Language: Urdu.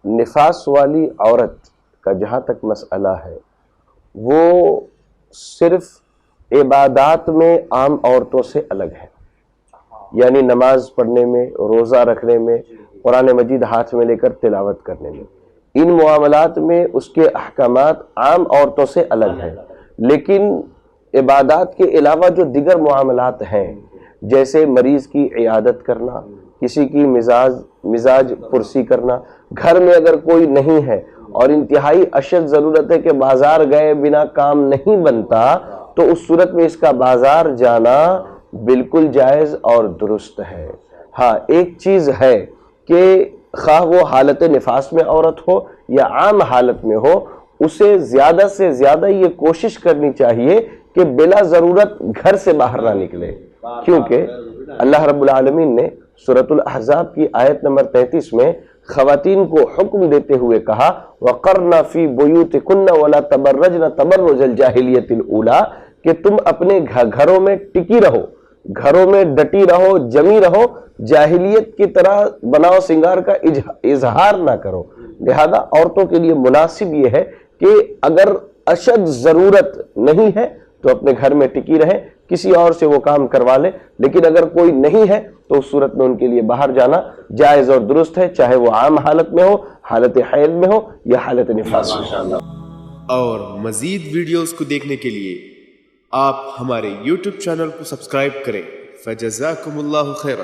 نفاس والی عورت کا جہاں تک مسئلہ ہے وہ صرف عبادات میں عام عورتوں سے الگ ہے، یعنی نماز پڑھنے میں، روزہ رکھنے میں، قرآن مجید ہاتھ میں لے کر تلاوت کرنے میں، ان معاملات میں اس کے احکامات عام عورتوں سے الگ ہیں۔ لیکن عبادات کے علاوہ جو دیگر معاملات ہیں، جیسے مریض کی عیادت کرنا، کسی کی مزاج پرسی کرنا، گھر میں اگر کوئی نہیں ہے اور انتہائی اشد ضرورت ہے کہ بازار گئے بنا کام نہیں بنتا، تو اس صورت میں اس کا بازار جانا بالکل جائز اور درست ہے۔ ہاں ایک چیز ہے کہ خواہ وہ حالت نفاس میں عورت ہو یا عام حالت میں ہو، اسے زیادہ سے زیادہ یہ کوشش کرنی چاہیے کہ بلا ضرورت گھر سے باہر نہ نکلے، کیونکہ اللہ رب العالمین نے سورۃ الاحزاب کی آیت نمبر 33 میں خواتین کو حکم دیتے ہوئے کہا وَقَرْنَ فِي بُيُوتِكُنَّ وَلَا تَبَرَّجْنَ تَبَرُّجَ الْجَاهِلِيَّةِ الْأُولَىٰ، کہ تم اپنے گھروں میں ٹکی رہو، گھروں میں ڈٹی رہو، جمی رہو، جاہلیت کی طرح بناؤ سنگار کا اظہار نہ کرو۔ لہذا عورتوں کے لیے مناسب یہ ہے کہ اگر اشد ضرورت نہیں ہے تو اپنے گھر میں ٹکی رہے، کسی اور سے وہ کام کروا لے، لیکن اگر کوئی نہیں ہے تو اس صورت میں ان کے لیے باہر جانا جائز اور درست ہے، چاہے وہ عام حالت میں ہو، حالت حیض میں ہو یا حالت نفاس میں۔ اور مزید ویڈیوز کو دیکھنے کے لیے آپ ہمارے YouTube چینل کو سبسکرائب کریں۔ فجزاکم اللہ خیرا۔